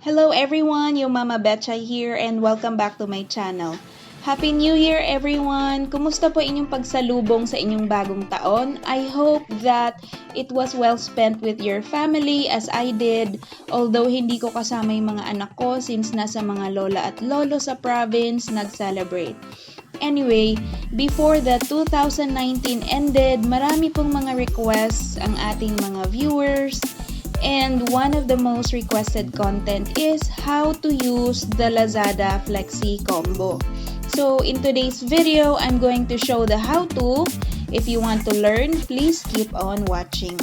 Hello everyone, yung Mama Betchay here and welcome back to my channel. Happy New Year everyone! Kumusta po inyong pagsalubong sa inyong bagong taon? I hope that it was well spent with your family as I did. Although hindi ko kasama yung mga anak ko since nasa mga lola at lolo sa province nag-celebrate. Anyway, before the 2019 ended, marami pong mga requests ang ating mga viewers. And one of the most requested content is how to use the Lazada Flexi Combo. So in today's video, I'm going to show the how-to. If you want to learn, please keep on watching.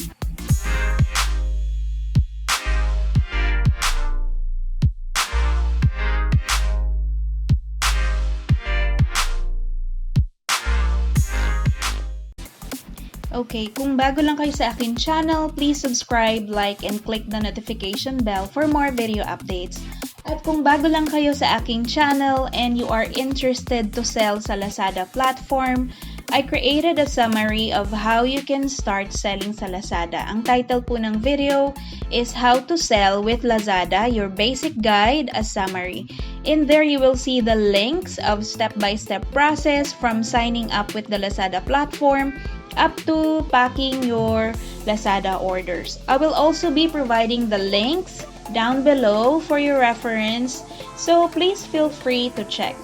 Okay, kung bago lang kayo sa akin channel, please subscribe, like, and click the notification bell for more video updates. At kung bago lang kayo sa aking channel and you are interested to sell sa Lazada platform, I created a summary of how you can start selling sa Lazada. Ang title po ng video is How to Sell with Lazada, Your Basic Guide, a Summary. In there, you will see the links of step-by-step process from signing up with the Lazada platform up to packing your Lazada orders. I will also be providing the links down below for your reference, so please feel free to check.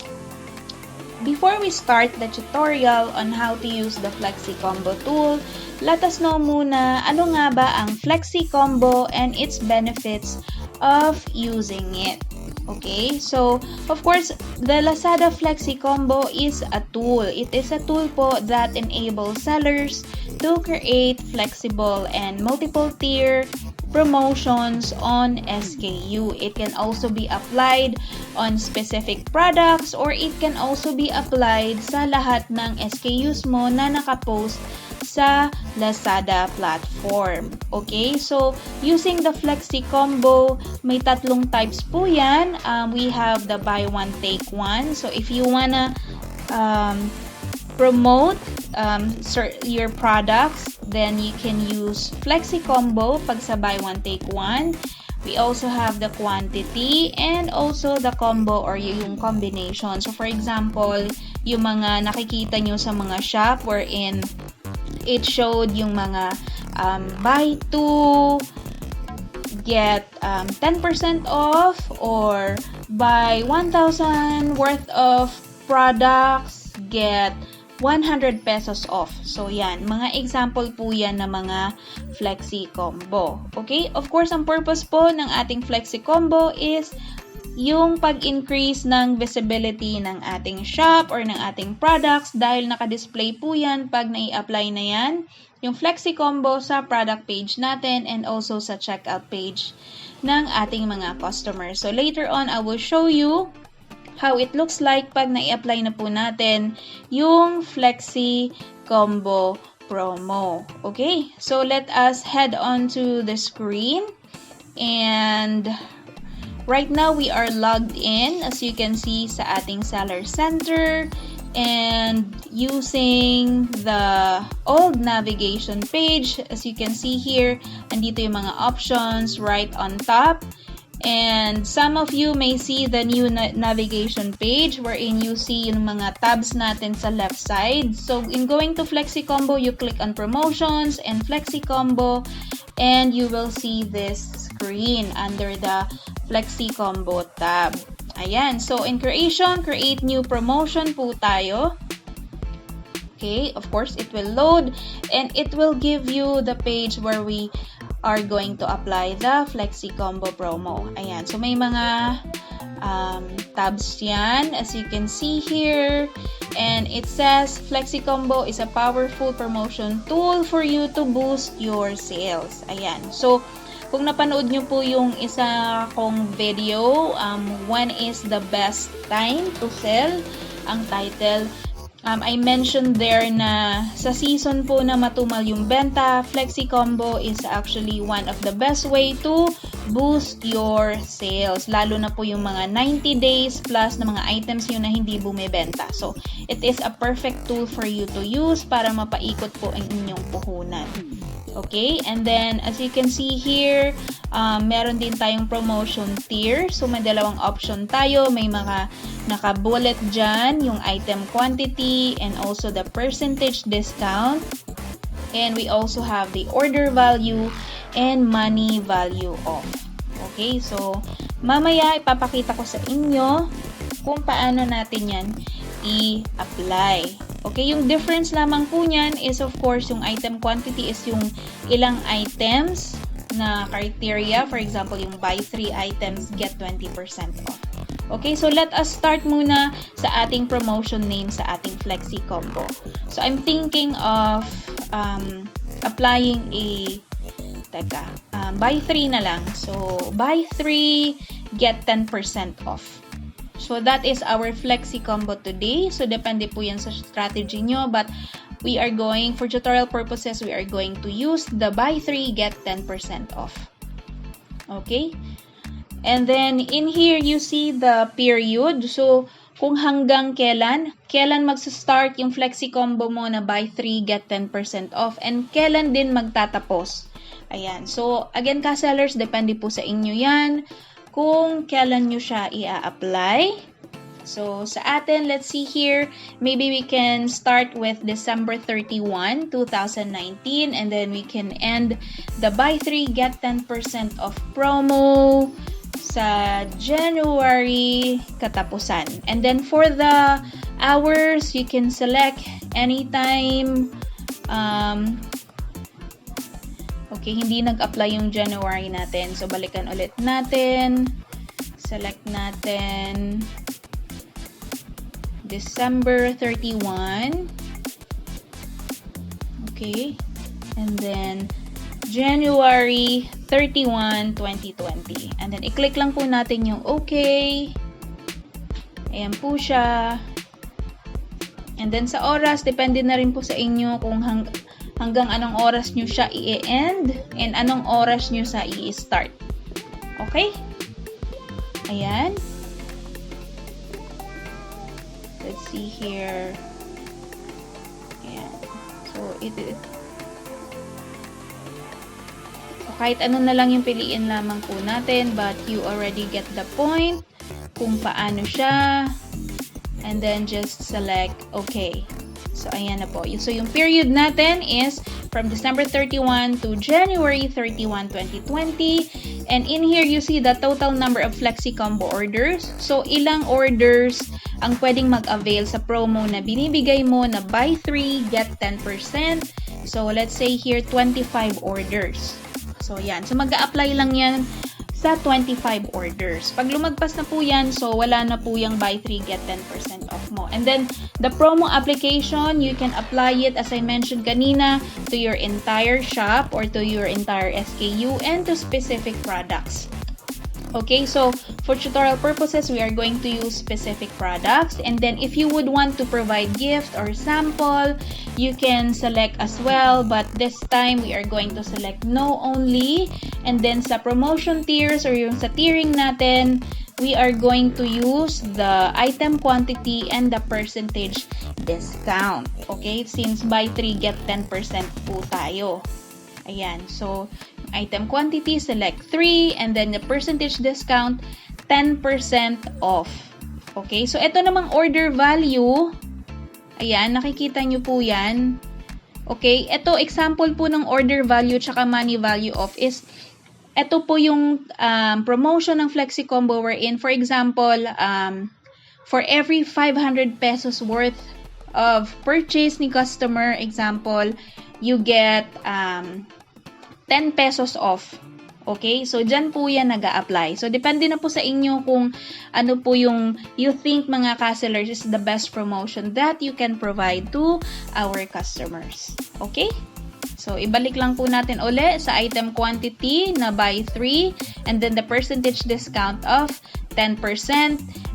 Before we start the tutorial on how to use the Flexi Combo Tool, let us know muna ano nga ba ang Flexi Combo and its benefits of using it. Okay, so of course, the Lazada Flexi Combo is a tool. It is a tool po that enables sellers to create flexible and multiple tier promotions on SKU. It can also be applied on specific products or it can also be applied sa lahat ng SKUs mo na nakapost sa Lazada platform. Okay, so using the Flexi Combo, may tatlong types po yan. We have the buy one take one. So if you wanna promote your products, then you can use Flexi Combo pag sa buy one take one. We also have the quantity and also the combo or yung combination. So for example, yung mga nakikita nyo sa mga shop wherein it showed yung mga buy two, get 10% off, or buy 1,000 worth of products, get 100 pesos off. So yan, mga example po yan na mga Flexi Combo. Okay? Of course, ang purpose po ng ating Flexi Combo is yung pag-increase ng visibility ng ating shop or ng ating products dahil naka-display po yan pag nai-apply na yan yung Flexi Combo sa product page natin and also sa checkout page ng ating mga customers. So later on, I will show you how it looks like pag nai-apply na po natin yung Flexi Combo promo. Okay? So let us head on to the screen and right now, we are logged in, as you can see, sa ating Seller Center and using the old navigation page. As you can see here, andito yung mga options right on top. And some of you may see the new navigation page wherein you see yung mga tabs natin sa left side. So, in going to Flexi Combo, you click on Promotions and Flexi Combo and you will see this screen under the Flexi Combo tab. Ayan. So, in create new promotion po tayo. Okay. Of course, it will load and it will give you the page where we are going to apply the Flexi Combo promo. Ayan. So, may mga tabs yan, as you can see here. And it says, Flexi Combo is a powerful promotion tool for you to boost your sales. Ayan. So, kung napanood nyo po yung isa kong video, when is the best time to sell, ang title, I mentioned there na sa season po na matumal yung benta, Flexi Combo is actually one of the best way to boost your sales. Lalo na po yung mga 90 days plus na mga items yun na hindi bumibenta. So, it is a perfect tool for you to use para mapaikot po ang inyong puhunan. Okay, and then as you can see here, meron din tayong promotion tier. So may dalawang option tayo. May mga naka-bullet dyan, yung item quantity and also the percentage discount. And we also have the order value and money value off. Okay, so mamaya ipapakita ko sa inyo kung paano natin yan i-apply. Okay, yung difference lamang po niyan is of course yung item quantity is yung ilang items na criteria. For example, yung buy 3 items, get 20% off. Okay, so let us start muna sa ating promotion name sa ating Flexi Combo. So I'm thinking of applying a buy 3 na lang. So buy 3, get 10% off. So that is our Flexi Combo today. So depende po yan sa strategy nyo. But we are going, for tutorial purposes, we are going to use the buy 3, get 10% off. Okay? And then in here, you see the period. So kung hanggang kailan magsa-start yung Flexi Combo mo na buy 3, get 10% off. And kailan din magtatapos. Ayan. So again, ka-sellers, depende po sa inyo yan kung kailan nyo siya i-apply. So, sa atin, let's see here, maybe we can start with December 31, 2019, and then we can end the buy 3, get 10% off promo sa January katapusan. And then for the hours, you can select anytime. Okay, hindi nag-apply yung January natin. So, balikan ulit natin. Select natin December 31. Okay. And then, January 31, 2020. And then, i-click lang po natin yung okay. Ayan po siya. And then, sa oras, depende na rin po sa inyo kung hanggang anong oras nyo siya i-end and anong oras nyo sa i-start. Okay? Ayan. Let's see here. Ayan. So, kahit ano na lang yung piliin lamang po natin, but you already get the point kung paano siya. And then, just select okay. So, ayan na po. So, yung period natin is from December 31 to January 31, 2020. And in here, you see the total number of Flexi Combo orders. So, ilang orders ang pwedeng mag-avail sa promo na binibigay mo na buy 3, get 10%. So, let's say here, 25 orders. So, yan. So, mag-a-apply lang yan sa 25 orders. Pag lumagpas na po yan, so wala na po yung buy 3, get 10% off mo. And then, the promo application, you can apply it, as I mentioned kanina, to your entire shop or to your entire SKU and to specific products. Okay, so for tutorial purposes, we are going to use specific products. And then if you would want to provide gift or sample, you can select as well. But this time, we are going to select no only. And then sa promotion tiers or yung sa tiering natin, we are going to use the item quantity and the percentage discount. Okay, since buy 3, get 10% po tayo. Ayan, so item quantity, select 3, and then the percentage discount, 10% off. Okay, so ito namang order value, ayan, nakikita nyo po yan. Okay, ito example po ng order value tsaka money value off is, ito po yung promotion ng Flexi Combo wherein, for example, for every 500 pesos worth of purchase ni customer, example, you get 10 pesos off. Okay? So, dyan po yan nag-a-apply. So, depende na po sa inyo kung ano po yung you think mga ka-sellers is the best promotion that you can provide to our customers. Okay? So, ibalik lang po natin uli sa item quantity na buy 3 and then the percentage discount of 10%.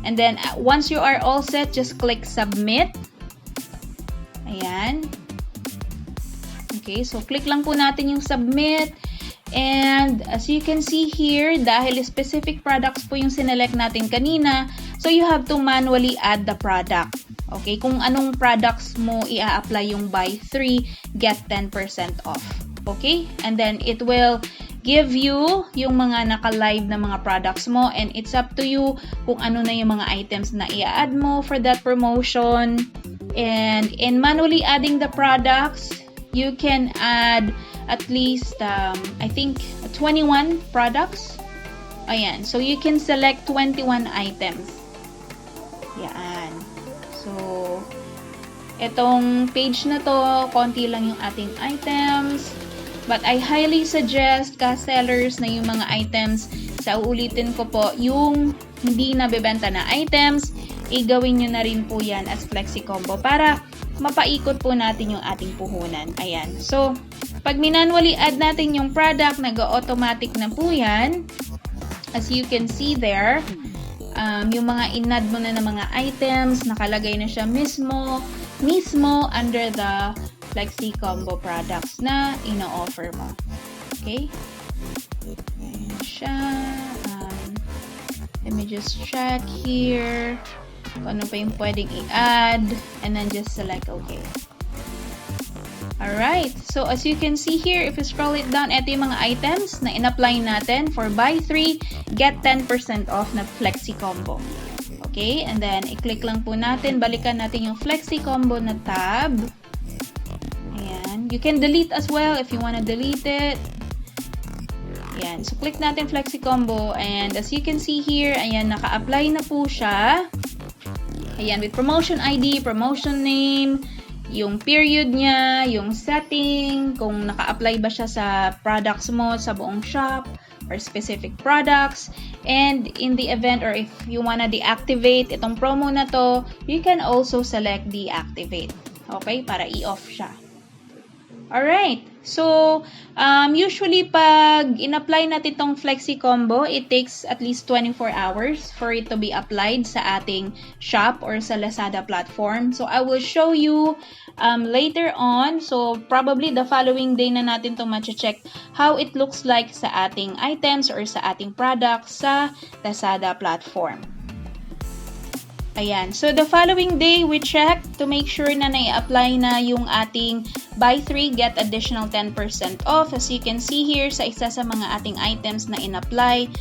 And then, once you are all set, just click submit. Ayan. Okay, so click lang po natin yung submit. And as you can see here, dahil specific products po yung sinelect natin kanina, so you have to manually add the product. Okay, kung anong products mo i-apply yung buy 3, get 10% off. Okay? And then it will give you yung mga naka-live na mga products mo, and it's up to you kung ano na yung mga items na i-add mo for that promotion. And in manually adding the products, you can add at least, I think, 21 products. Ayan. So, you can select 21 items. Yan. So, itong page na to, konti lang yung ating items. But I highly suggest ka-sellers na yung mga items, sa uulitin ko po, yung hindi nabebenta na items, igawin nyo na rin po yan as Flexi Combo para mapaikot po natin yung ating puhunan. Ayan. So, pag minanwally add natin yung product, nag-automatic na po yan. As you can see there, yung mga in-add mo na ng mga items, nakalagay na siya mismo under the Flexi Combo products na ino-offer mo. Okay? Ayan siya. Let me just check here kung ano pa yung pwedeng i-add, and then just select OK. Alright. So, as you can see here, if you scroll it down, ito yung mga items na in-apply natin for buy 3, get 10% off na Flexi Combo. Okay? And then, i-click lang po natin. Balikan natin yung Flexi Combo na tab. Ayan. You can delete as well if you wanna delete it. Ayan. So, click natin Flexi Combo. And as you can see here, ayan, naka-apply na po siya. Ayan, with promotion ID, promotion name, yung period niya, yung setting, kung naka-apply ba siya sa products mo sa buong shop or specific products. And in the event or if you wanna deactivate itong promo na to, you can also select deactivate. Okay? Para i-off siya. Alright. So, usually pag in-apply natin itong Flexi Combo, it takes at least 24 hours for it to be applied sa ating shop or sa Lazada platform. So, I will show you later on. So, probably the following day na natin ito ma-check how it looks like sa ating items or sa ating products sa Lazada platform. Ayan. So, the following day, we check to make sure na na-apply na yung ating buy 3, get additional 10% off. As you can see here, sa isa sa mga ating items na in-apply,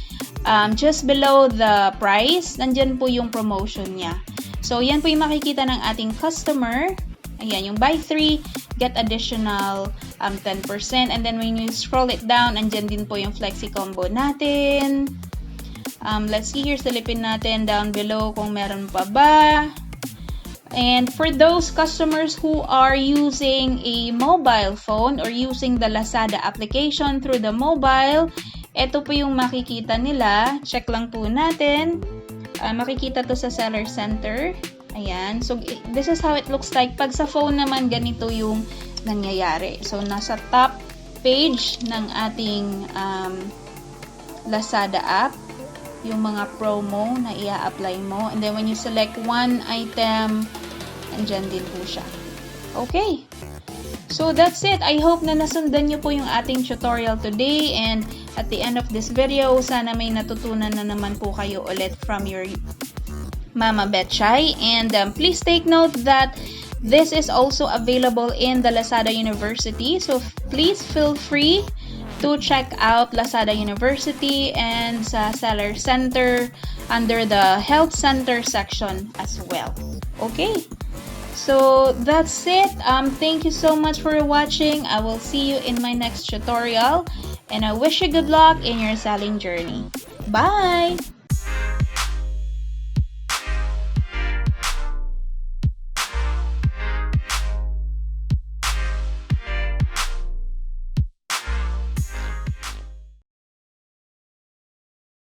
just below the price, nandyan po yung promotion niya. So, yan po yung makikita ng ating customer. Ayan, yung buy 3, get additional 10%. And then, when you scroll it down, nandyan din po yung Flexi Combo natin. Let's see here, silipin natin down below kung meron pa ba. And for those customers who are using a mobile phone or using the Lazada application through the mobile, ito po yung makikita nila. Check lang po natin. Makikita to sa Seller Center. Ayan. So, this is how it looks like. Pag sa phone naman, ganito yung nangyayari. So, nasa top page ng ating Lazada app, yung mga promo na i-apply mo. And then, when you select one item, andyan din po siya. Okay. So, that's it. I hope na nasundan nyo po yung ating tutorial today. And at the end of this video, sana may natutunan na naman po kayo ulit from your Mama Betchay. And please take note that this is also available in the Lazada University. So, please feel free to check out Lazada University and sa Seller Center under the Health Center section as well. Okay? So, that's it. Thank you so much for watching. I will see you in my next tutorial. And I wish you good luck in your selling journey. Bye!